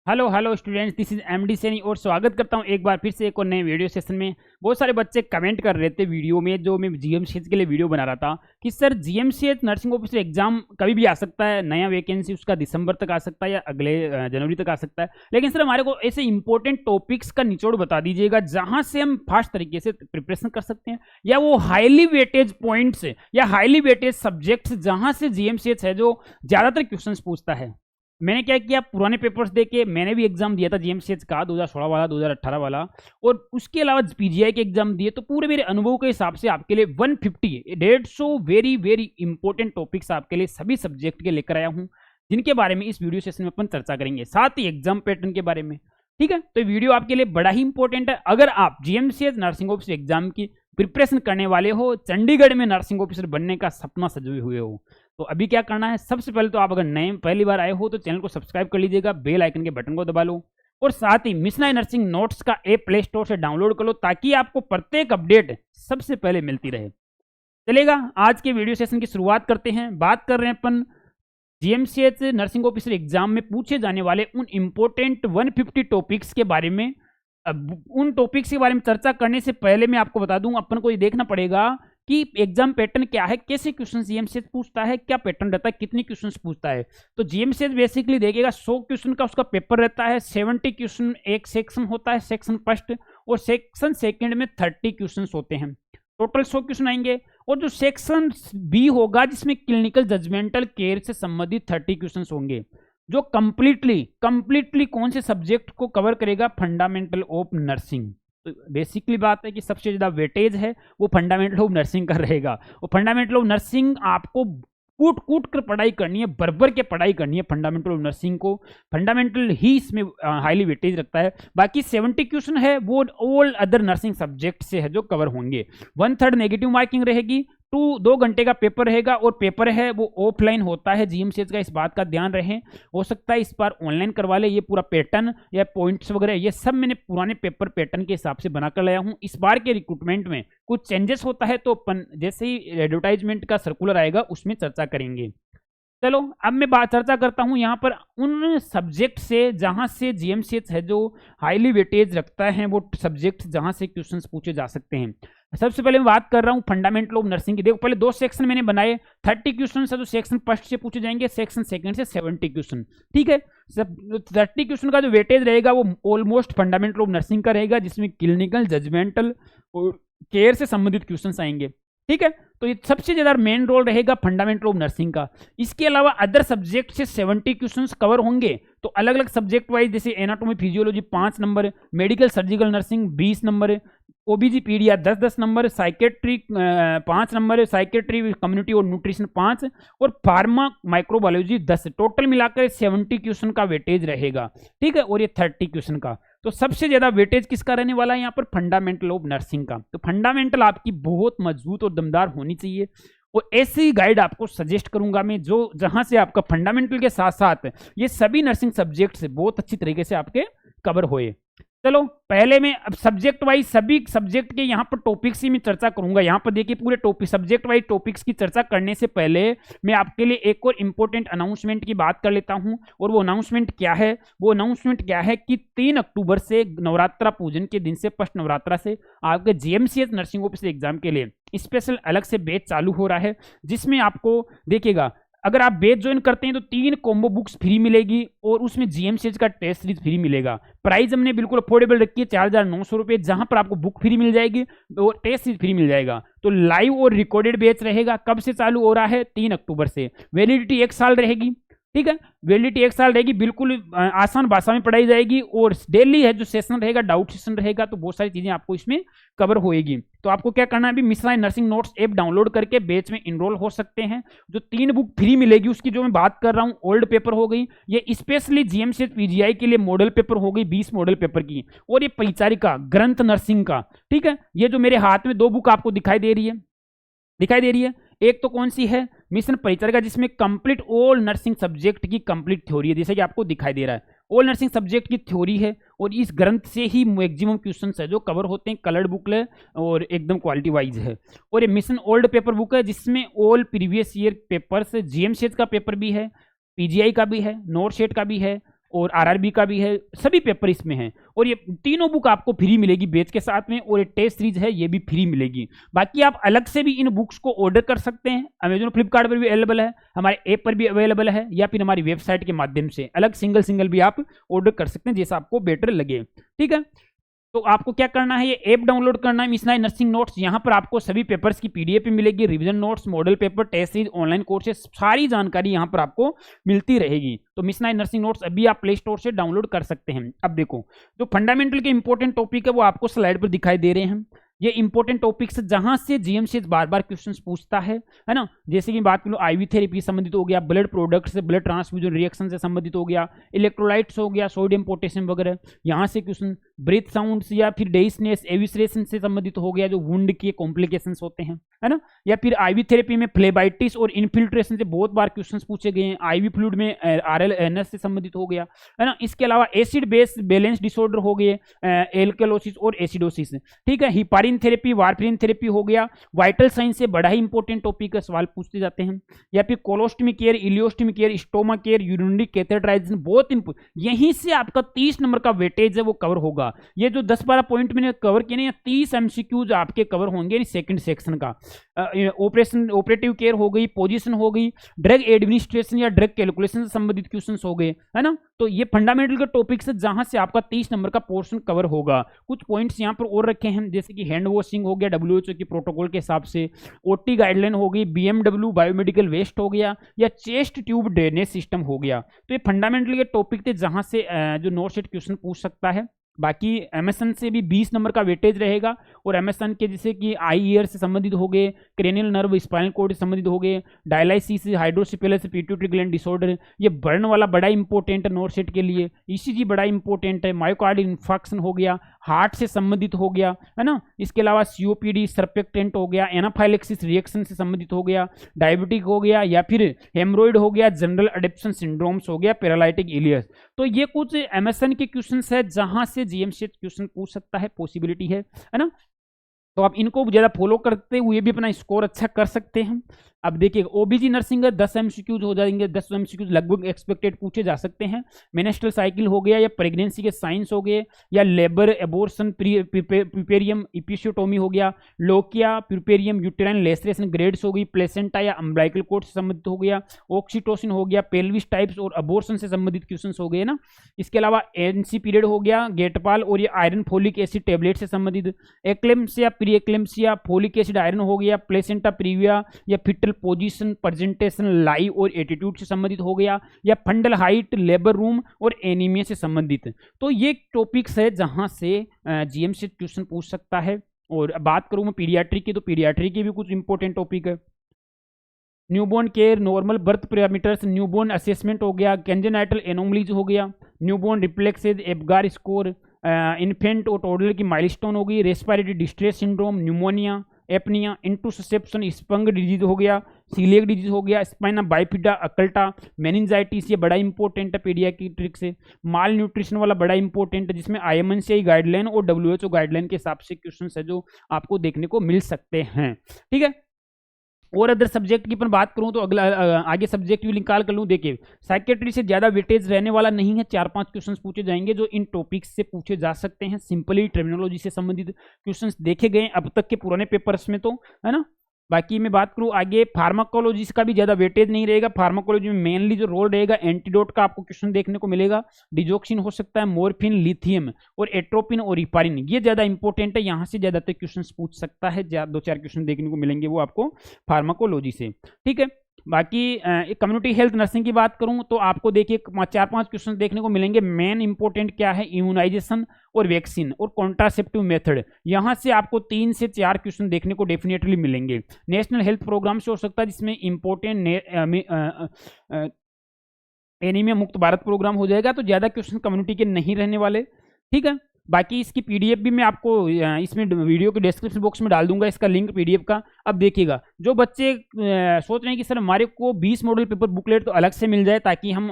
Hello hello students, this is MD Saini और स्वागत करता हूं एक बार फिर से एक और नए वीडियो सेशन में। बहुत सारे बच्चे कमेंट कर रहे थे वीडियो में, जो मैं जीएमसीएच के लिए वीडियो बना रहा था, कि sir GMCH nursing officer exam कभी भी आ सकता है, नया वैकेंसी उसका दिसंबर तक आ सकता है या अगले जनवरी तक आ सकता है। लेकिन सर हमारे को ऐसे इंपॉर्टेंट टॉपिक्स का निचोड़ बता दीजिएगा जहां से हम फास्ट तरीके से प्रिपरेशन कर सकते हैं, या वो हाईली वेटेज पॉइंट्स या हाईली वेटेज सब्जेक्ट्स जहां से जीएमसीएच है जो ज्यादातर क्वेश्चंस पूछता है। मैंने क्या किया, पुराने पेपर्स देके मैंने भी एग्जाम दिया था जीएमसीएच का 2016 वाला 2018 वाला, और उसके अलावा पीजीआई के एग्जाम दिए। तो पूरे मेरे अनुभव के हिसाब से आपके लिए 150 वेरी वेरी इंपॉर्टेंट टॉपिक्स आपके लिए सभी सब्जेक्ट के लेकर आया हूं, जिनके बारे में इस वीडियो सेशन में अपन चर्चा करेंगे, साथ ही एग्जाम पैटर्न के बारे में। ठीक है, तो वीडियो आपके लिए बड़ा ही इंपॉर्टेंट है। अगर आप जीएमसीएच नर्सिंग ऑफिसर एग्जाम की प्रिपरेशन करने वाले हो, चंडीगढ़ में नर्सिंग ऑफिसर बनने का सपना सजोए हुए हो, तो अभी क्या करना है, सबसे पहले तो आप अगर नए पहली बार आए हो तो चैनल को सब्सक्राइब कर लीजिएगा, बेल आइकन के बटन को दबा लो, और साथ ही मिशन आई नर्सिंग नोट्स का ऐप प्ले स्टोर से डाउनलोड कर लो, ताकि आपको प्रत्येक अपडेट सबसे पहले मिलती रहे। चलेगा, आज के वीडियो सेशन की शुरुआत करते हैं। बात कर रहे हैं अपन जीएमसीएच नर्सिंग ऑफिसर एग्जाम में पूछे जाने वाले उन इंपॉर्टेंट 150 टॉपिक्स के बारे में। अब उन टॉपिक्स के बारे में चर्चा करने से पहले मैं आपको बता दूं, अपन को ये देखना पड़ेगा कि एग्जाम पैटर्न क्या है, कैसे क्वेश्चन जीएमसीएच पूछता है, क्या पैटर्न रहता है, कितने क्वेश्चंस पूछता है। तो जीएमसीएच बेसिकली देखेगा 100 क्वेश्चन का उसका पेपर रहता है, 70 क्वेश्चन एक सेक्शन होता है, सेक्शन फर्स्ट, और सेक्शन सेकंड में 30 क्वेश्चन होते हैं। टोटल 100 क्वेश्चन आएंगे, और जो सेक्शन बी होगा जिसमें क्लिनिकल जजमेंटल केयर से संबंधित 30 क्वेश्चन होंगे, जो कंप्लीटली कौन से सब्जेक्ट को कवर करेगा, फंडामेंटल ऑफ नर्सिंग। तो बेसिकली बात है कि सबसे ज्यादा वेटेज है वो फंडामेंटल ऑफ नर्सिंग का रहेगा, और फंडामेंटल ऑफ नर्सिंग आपको कूट कूट कर पढ़ाई करनी है, बरबर के पढ़ाई करनी है फंडामेंटल ऑफ नर्सिंग को। फंडामेंटल ही इसमें हाईली वेटेज रखता है। बाकी 70 क्वेश्चन है वो ऑल अदर नर्सिंग सब्जेक्ट से है जो कवर होंगे। 1/3 नेगेटिव मार्किंग रहेगी, 2 घंटे का पेपर रहेगा, और पेपर है वो ऑफलाइन होता है जीएमसीएच का, इस बात का ध्यान रहे। हो सकता है इस बार ऑनलाइन करवा ले, ये पूरा पैटर्न या पॉइंट्स वगैरह ये सब मैंने पुराने पेपर पैटर्न के हिसाब से बना कर लाया हूँ। इस बार के रिक्रूटमेंट में कुछ चेंजेस होता है तो अपन जैसे ही एडवर्टाइजमेंट का सर्कुलर आएगा उसमें चर्चा करेंगे। चलो अब मैं बात चर्चा करता हूं यहाँ पर उन सब्जेक्ट से जहां से जीएमसीएच है जो हाईली वेटेज रखता है, वो सब्जेक्ट जहां से क्वेश्चंस पूछे जा सकते हैं। सबसे पहले मैं बात कर रहा हूं फंडामेंटल ऑफ नर्सिंग की। देखो पहले 2 सेक्शन मैंने बनाए, 30 क्वेश्चन है जो सेक्शन फर्स्ट से पूछे जाएंगे, सेक्शन सेकंड से 70 क्वेश्चन। ठीक है, 30 क्वेश्चन का जो वेटेज रहेगा वो ऑलमोस्ट फंडामेंटल ऑफ नर्सिंग का रहेगा, जिसमें क्लिनिकल जजमेंटल और केयर से संबंधित क्वेश्चन आएंगे। ठीक है, तो ये सबसे ज्यादा मेन रोल रहेगा फंडामेंटल ऑफ नर्सिंग का। इसके अलावा अदर सब्जेक्ट से 70 क्वेश्चंस कवर होंगे, तो अलग अलग सब्जेक्ट वाइज जैसे anatomy physiology 5 number, medical surgical nursing 20 number, OBG pedia 10-10 number, psychiatry 5 number, psychiatry community और न्यूट्रिशन 5, और फार्मा माइक्रोबायोलॉजी 10। टोटल मिलाकर 70 क्वेश्चन का वेटेज रहेगा। ठीक है, और ये 30 क्वेश्चन का। तो सबसे ज्यादा वेटेज किसका रहने वाला है यहाँ पर, फंडामेंटल ऑफ नर्सिंग का। तो फंडामेंटल आपकी बहुत मजबूत और दमदार होनी चाहिए, और ऐसी गाइड आपको सजेस्ट करूंगा मैं जो जहां से आपका फंडामेंटल के साथ साथ ये सभी नर्सिंग सब्जेक्ट से बहुत अच्छी तरीके से आपके कवर होए। चलो पहले मैं अब सब्जेक्ट वाइज सभी सब्जेक्ट के यहाँ पर टॉपिक्स की मैं चर्चा करूंगा। यहाँ पर देखिए पूरे टॉपिक सब्जेक्ट वाइज टॉपिक्स की चर्चा करने से पहले मैं आपके लिए एक और इंपॉर्टेंट अनाउंसमेंट की बात कर लेता हूं, और वो अनाउंसमेंट क्या है, कि 3 अक्टूबर से नवरात्रा पूजन के दिन से, फर्स्ट नवरात्रा से आपके जीएमसीएच नर्सिंग ऑफिसर एग्जाम के लिए स्पेशल अलग से बैच चालू हो रहा है, जिसमें आपको देखिएगा अगर आप बैच ज्वाइन करते हैं तो 3 कॉम्बो बुक्स फ्री मिलेगी, और उसमें जीएमसीएच का टेस्ट सीरीज फ्री मिलेगा। प्राइस हमने बिल्कुल अफोर्डेबल रखी है 4,900 रुपये, जहां पर आपको बुक फ्री मिल जाएगी और टेस्ट सीरीज फ्री मिल जाएगा। तो लाइव और रिकॉर्डेड बैच रहेगा। कब से चालू हो रहा है, 3 अक्टूबर से। वैलिडिटी 1 साल रहेगी। ठीक है, वैलिडिटी 1 साल रहेगी, बिल्कुल आसान भाषा में पढ़ाई जाएगी, और डेली है जो सेशन रहेगा, डाउट सेशन रहेगा, तो बहुत सारी चीजें आपको इसमें कवर होएगी। तो आपको क्या करना है, अभी मिशन आई नर्सिंग नोट्स ऐप डाउनलोड करके बैच में इनरोल हो सकते हैं। जो 3 बुक फ्री मिलेगी उसकी जो मैं बात कर रहा हूँ, ओल्ड पेपर हो गई, ये स्पेशली जीएमसीएच पीजीआई के लिए मॉडल पेपर हो गई 20 मॉडल पेपर की, और ये परिचारिका ग्रंथ नर्सिंग का। ठीक है, ये जो मेरे हाथ में 2 बुक आपको दिखाई दे रही है, एक तो कौन सी है, मिशन परिचारिका, जिसमें कंप्लीट ऑल नर्सिंग सब्जेक्ट की कंप्लीट थ्योरी है, जैसे कि आपको दिखाई दे रहा है ऑल नर्सिंग सब्जेक्ट की थ्योरी है, और इस ग्रंथ से ही मैक्सिमम क्वेश्चंस है जो कवर होते हैं। कलर्ड बुक है और एकदम क्वालिटी वाइज है। और ये मिशन ओल्ड पेपर बुक है, जिसमें all previous year papers, GMCH का पेपर भी है, पीजीआई का भी है, नोट शेट का भी है, और आरआरबी का भी है, सभी पेपर इसमें हैं। और ये तीनों बुक आपको फ्री मिलेगी बैच के साथ में, और ये टेस्ट सीरीज है ये भी फ्री मिलेगी। बाकी आप अलग से भी इन बुक्स को ऑर्डर कर सकते हैं, अमेजोन फ्लिपकार्ट पर भी अवेलेबल है, हमारे ऐप पर भी अवेलेबल है, या फिर हमारी वेबसाइट के माध्यम से अलग सिंगल भी आप ऑर्डर कर सकते हैं जैसा आपको बेटर लगे। ठीक है, तो आपको क्या करना है, ये ऐप डाउनलोड करना है मिशनाई नर्सिंग नोट्स। यहाँ पर आपको सभी पेपर्स की पीडीएफ मिलेगी, revision notes, model paper, test series, online courses, सारी जानकारी यहाँ पर आपको मिलती रहेगी। तो मिशनाई नर्सिंग नोट्स अभी आप प्ले स्टोर से डाउनलोड कर सकते हैं। अब देखो, जो फंडामेंटल के इंपॉर्टेंट टॉपिक है वो आपको स्लाइड पर दिखाई दे रहे हैं। ये इंपॉर्टेंट टॉपिक्स जहां से जीएमसीएच बार बार क्वेश्चंस पूछता है ना। जैसे कि बात करूं आईवी थेरेपी संबंधित हो गया, blood products, blood transfusion reaction से संबंधित हो गया, इलेक्ट्रोलाइट्स हो गया, सोडियम पोटेशियम वगैरह, यहाँ से क्वेश्चन, ब्रीथ साउंड्स या फिर डेस्नेस एविसरेशन से संबंधित हो गया, जो वुंड के कॉम्प्लिकेशंस होते हैं, है ना। या फिर आईवी थेरेपी में फ्लेबाइटिस और इन्फिल्ट्रेशन से बहुत बार क्वेश्चन पूछे गए हैं। आईवी फ्लूइड में आरएलएनएस से संबंधित हो गया, है ना। इसके अलावा एसिड बेस बैलेंस डिसऑर्डर हो गए, एल्कलोसिस और एसिडोसिस। ठीक है, हिपारिन थेरेपी, वारफरिन थेरेपी हो गया। वाइटल साइंस से बड़ा ही इंपॉर्टेंट टॉपिक है, सवाल पूछते जाते हैं। या फिर colostomy care, ileostomy care, stoma care, urinary catheterization, बहुत यहीं से आपका 30 नंबर का वेटेज है वो कवर होगा। ये जो 10-12 पॉइंट मैंने कवर किए ना, 30 एमसीक्यूज आपके कवर होंगे सेकंड सेक्शन का। ऑपरेटिव केयर हो गई, पोजीशन हो गई, ड्रग एडमिनिस्ट्रेशन या ड्रग कैलकुलेशन से संबंधित क्वेश्चन हो गए, है ना। तो ये फंडामेंटल के टॉपिक्स है जहां से आपका 30 नंबर का पोर्शन कवर होगा। कुछ पॉइंट्स यहाँ पर और रखे हैं, जैसे कि हैंड वॉशिंग हो गया डब्ल्यूएचओ की प्रोटोकॉल के हिसाब से, ओटी गाइडलाइन हो गई, बीएमडब्ल्यू बायोमेडिकल वेस्ट हो गया, या चेस्ट ट्यूब ड्रेनेज सिस्टम हो गया। तो ये फंडामेंटल के टॉपिक थे जहां से जो नोट सेट क्वेश्चन पूछ सकता है। बाकी एमएसएन से भी 20 नंबर का वेटेज रहेगा, और एमएसएन के जैसे कि आई ईयर से संबंधित हो गए, क्रेनियल नर्व स्पाइनल कॉर्ड से संबंधित हो गए, डायलाइसिस, हाइड्रोसिपेलस, पिट्यूटरी ग्लैंड डिसऑर्डर, ये बर्न वाला बड़ा इंपॉर्टेंट है नोट सेट के लिए। ईसीजी बड़ा इंपॉर्टेंट है, मायोकार्डियल इंफार्क्शन हो गया, हार्ट से संबंधित हो गया, है ना। इसके अलावा सीओपीडी, सर्पेक्टेंट हो गया, एनाफाइलेक्सिस रिएक्शन से संबंधित हो गया, डायबिटिक हो गया, या फिर हेमरोइड हो गया, जनरल एडेप्शन सिंड्रोम्स हो गया, पैरालाइटिक इलियस। तो ये कुछ एमएसएन के क्वेश्चंस है जहां से जीएमसीएच क्वेश्चन पूछ सकता है, पॉसिबिलिटी है ना। तो आप इनको ज्यादा फॉलो करते हुए भी अपना स्कोर अच्छा कर सकते हैं। अब देखिए, ओबीजी नर्सिंग 10 एमसीक्यूज हो जाएंगे, 10 एमसीक्यूज लगभग एक्सपेक्टेड पूछे जा सकते हैं। मेनेस्ट्रल साइकिल हो गया, या प्रेगनेंसी के साइंस हो गए, या लेबर एबोर्शन, प्यूपेरियम इपिसियोटोमी हो गया, lochia, puerperium uterine laceration grades हो गई, प्लेसेंटा या अम्ब्लाइकल कोड से संबंधित हो गया, ऑक्सीटोसिन हो गया, पेल्विस टाइप्स और अबोर्शन से संबंधित क्वेश्चन हो गए ना। इसके अलावा एनसी पीरियड हो गया, गेटपाल और ये आयरन फोलिक एसिड टेबलेट से संबंधित, eclampsia, pre eclampsia, folic acid iron हो गया, प्लेसेंटा प्रीविया या फिटल पोजीशन, प्रेजेंटेशन, लाइव और एटीट्यूड से संबंधित हो गया, या फंडल हाइट, लेबर रूम और एनीमिया से संबंधित। तो ये टॉपिक्स है जहां से जीएमसी क्वेश्चन पूछ सकता है। और बात करूं मैं पीडियाट्रिक की, तो पीडियाट्रिक की भी कुछ इंपॉर्टेंट टॉपिक है। Newborn care, normal birth parameters, newborn assessment हो गया, कंजेनाइटल एनोमलीज हो गया, newborn reflexes, Apgar score, infant और टोडलर की माइलस्टोन हो गई, respiratory distress syndrome, pneumonia, apnoea, intussusception, स्पंग डिजीज हो गया, सीलिएक डिजीज हो गया, स्पाइना बाइफिडा, अकल्टा, मेनिंजाइटिस, ये बड़ा इंपॉर्टेंट है पीडियाट्रिक से। माल न्यूट्रिशन वाला बड़ा इंपॉर्टेंट है, जिसमें आईएमएनसीआई गाइडलाइन और डब्ल्यूएचओ गाइडलाइन के हिसाब से क्वेश्चन है जो आपको देखने को मिल सकते हैं। ठीक है, और अदर सब्जेक्ट की अपन बात करूं तो अगला आगे सब्जेक्ट भी निकाल कर लूं। देखिए, साइकेट्री से ज़्यादा वेटेज रहने वाला नहीं है, 4-5 क्वेश्चंस पूछे जाएंगे जो इन टॉपिक्स से पूछे जा सकते हैं। सिंपली टर्मिनोलॉजी से संबंधित क्वेश्चंस देखे गए अब तक के पुराने पेपर्स में, तो है ना। बाकी मैं बात करूं आगे, फार्माकोलॉजी का भी ज़्यादा वेटेज नहीं रहेगा। फार्माकोलॉजी में मेनली जो रोल रहेगा, एंटीडोट का आपको क्वेश्चन देखने को मिलेगा, डिजोक्सिन हो सकता है, मोरफिन, लिथियम और एट्रोपिन और हिपारिन, ये ज़्यादा इंपॉर्टेंट है, यहाँ से ज़्यादातर क्वेश्चन पूछ सकता है। 2-4 क्वेश्चन देखने को मिलेंगे वो आपको फार्माकोलॉजी से। ठीक है, बाकी कम्युनिटी हेल्थ नर्सिंग की बात करूं तो आपको देखिए 4-5 क्वेश्चन देखने को मिलेंगे। मेन इंपॉर्टेंट क्या है, इम्यूनाइजेशन और वैक्सीन और कॉन्ट्रासेप्टिव मेथड, यहां से आपको 3 से 4 क्वेश्चन देखने को डेफिनेटली मिलेंगे। नेशनल हेल्थ प्रोग्राम से हो सकता है, जिसमें इंपॉर्टेंट एनीमिया मुक्त भारत प्रोग्राम हो जाएगा, तो ज़्यादा क्वेश्चन कम्युनिटी के नहीं रहने वाले। ठीक है, बाकी इसकी पीडीएफ भी मैं आपको इसमें वीडियो के डिस्क्रिप्शन बॉक्स में डाल दूंगा, इसका लिंक पीडीएफ का। अब देखिएगा, जो बच्चे सोच रहे हैं कि सर हमारे को 20 मॉडल पेपर बुकलेट तो अलग से मिल जाए ताकि हम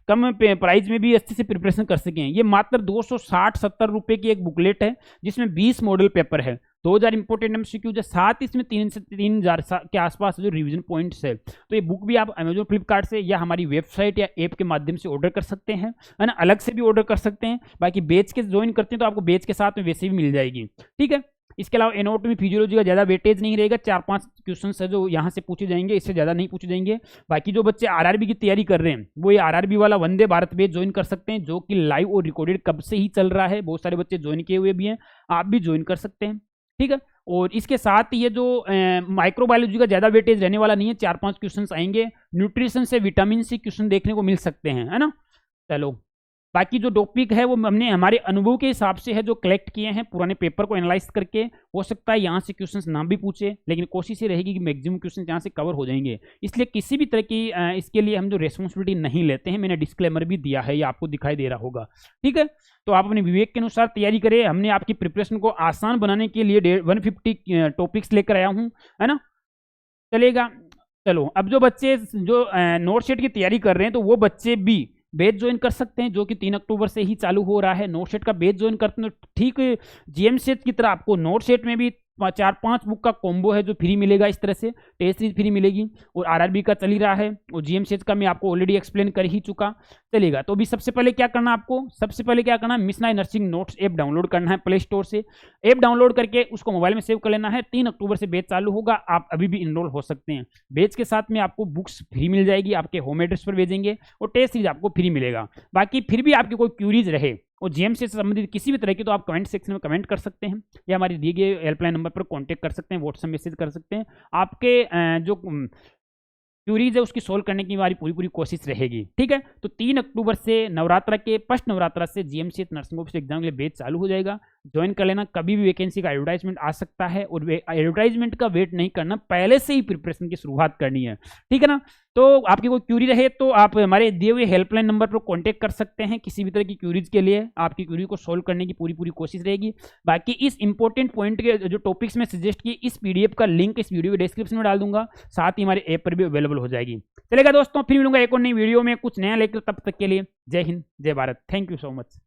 कम प्राइस में भी अच्छे से प्रिपरेशन कर सकें, ये मात्र 260-70 रुपये की एक बुकलेट है जिसमें 20 मॉडल पेपर है। 2000 इंपॉर्टेंट एमसीक्यू जो, साथ ही इसमें 3 से 3000 के आसपास जो रिवीजन पॉइंट्स है। तो ये बुक भी आप अमेजोन फ्लिपकार्ट से या हमारी वेबसाइट या ऐप के माध्यम से ऑर्डर कर सकते हैं, है ना, अलग से भी ऑर्डर कर सकते हैं। बाकी बैच के ज्वाइन करते हैं तो आपको बैच के साथ में वैसे भी मिल जाएगी, ठीक है। इसके अलावा एनोट में फिजियोलॉजी का ज़्यादा वेटेज नहीं रहेगा, 4-5 क्वेश्चन है जो यहाँ से पूछे जाएंगे, इससे ज़्यादा नहीं पूछे जाएंगे। बाकी जो बच्चे आरआरबी की तैयारी कर रहे हैं वो ये आरआरबी वाला वंदे भारत बैच ज्वाइन कर सकते हैं, जो कि लाइव और रिकॉर्डेड कब से ही चल रहा है, बहुत सारे बच्चे ज्वाइन किए हुए भी हैं, आप भी ज्वाइन कर सकते हैं, ठीक है। और इसके साथ ये जो माइक्रोबायोलॉजी का ज़्यादा वेटेज रहने वाला नहीं है, 4-5 क्वेश्चन आएंगे, न्यूट्रिशन से विटामिन सी क्वेश्चन देखने को मिल सकते हैं, है ना। चलो, बाकी जो टॉपिक है वो हमने हमारे अनुभव के हिसाब से है जो कलेक्ट किए हैं पुराने पेपर को एनालाइज करके। हो सकता है यहाँ से क्वेश्चंस ना भी पूछे, लेकिन कोशिश ये रहेगी कि मैक्सिमम क्वेश्चंस यहाँ से कवर हो जाएंगे, इसलिए किसी भी तरह की इसके लिए हम जो रेस्पॉन्सिबिलिटी नहीं लेते हैं। मैंने डिस्क्लेमर भी दिया है, ये आपको दिखाई दे रहा होगा, ठीक है। तो आप अपने विवेक के अनुसार तैयारी करें। हमने आपकी प्रिपरेशन को आसान बनाने के लिए 150 टॉपिक्स लेकर आया हूँ, है ना, चलेगा। चलो, अब जो बच्चे जो नोट शेट की तैयारी कर रहे हैं तो वो बच्चे भी बैच ज्वाइन कर सकते हैं, जो कि 3 अक्टूबर से ही चालू हो रहा है। नोट सेट का बैच ज्वाइन करते हैं तो ठीक जीएम सेट की तरह आपको नोट सेट में भी 4-5 बुक का कॉम्बो है जो फ्री मिलेगा, इस तरह से टेस्ट सीरीज फ्री मिलेगी। और आरआरबी का चल ही रहा है, और जीएम सेट का मैं आपको ऑलरेडी एक्सप्लेन कर ही चुका, चलेगा। तो अभी सबसे पहले क्या करना, आपको सबसे पहले क्या करना है, मिशनाई नर्सिंग नोट्स ऐप डाउनलोड करना है प्ले स्टोर से। ऐप डाउनलोड करके उसको मोबाइल में सेव कर लेना है। 3 अक्टूबर से बैच चालू होगा, आप अभी भी इनरोल हो सकते हैं। बैच के साथ में आपको बुक्स फ्री मिल जाएगी, आपके होम एड्रेस पर भेजेंगे, और टेस्ट सीरीज आपको फ्री मिलेगा। बाकी फिर भी आपकी कोई क्यूरीज रहे और जीएम से संबंधित किसी भी तरह की, तो आप कमेंट सेक्शन में कमेंट कर सकते हैं, या हमारे दिए गए हेल्पलाइन नंबर पर कांटेक्ट कर सकते हैं, व्हाट्सएप मैसेज कर सकते हैं। आपके जो क्यूरीज है उसकी सोल्व करने की हमारी पूरी कोशिश रहेगी, ठीक है। तो 3 अक्टूबर से नवरात्रा के फर्स्ट नवरात्रा से जीएमसी नर्सिंग ऑफिसर एग्जाम के लिए बैच चालू हो जाएगा। ज्वाइन कर लेना, कभी भी वैकेंसी का एडवर्टाइजमेंट आ सकता है, और एडवर्टाइजमेंट का वेट नहीं करना, पहले से ही प्रिपरेशन की शुरुआत करनी है, ठीक है ना। तो आपकी कोई क्यूरी रहे तो आप हमारे दिए हुए हेल्पलाइन नंबर पर कांटेक्ट कर सकते हैं किसी भी तरह की क्यूरीज के लिए, आपकी क्यूरी को सोल्व करने की पूरी कोशिश रहेगी। बाकी इस इंपॉर्टेंट पॉइंट के जो टॉपिक्स में सजेस्ट किए, इस पीडीएफ का लिंक इस वीडियो के डिस्क्रिप्शन में डाल दूंगा, साथ ही हमारे ऐप पर भी अवेलेबल हो जाएगी। चलेगा दोस्तों, फिर मिलूंगा एक और नई वीडियो में कुछ नया लेकर, तब तक के लिए जय हिंद जय Bharat, thank you so much.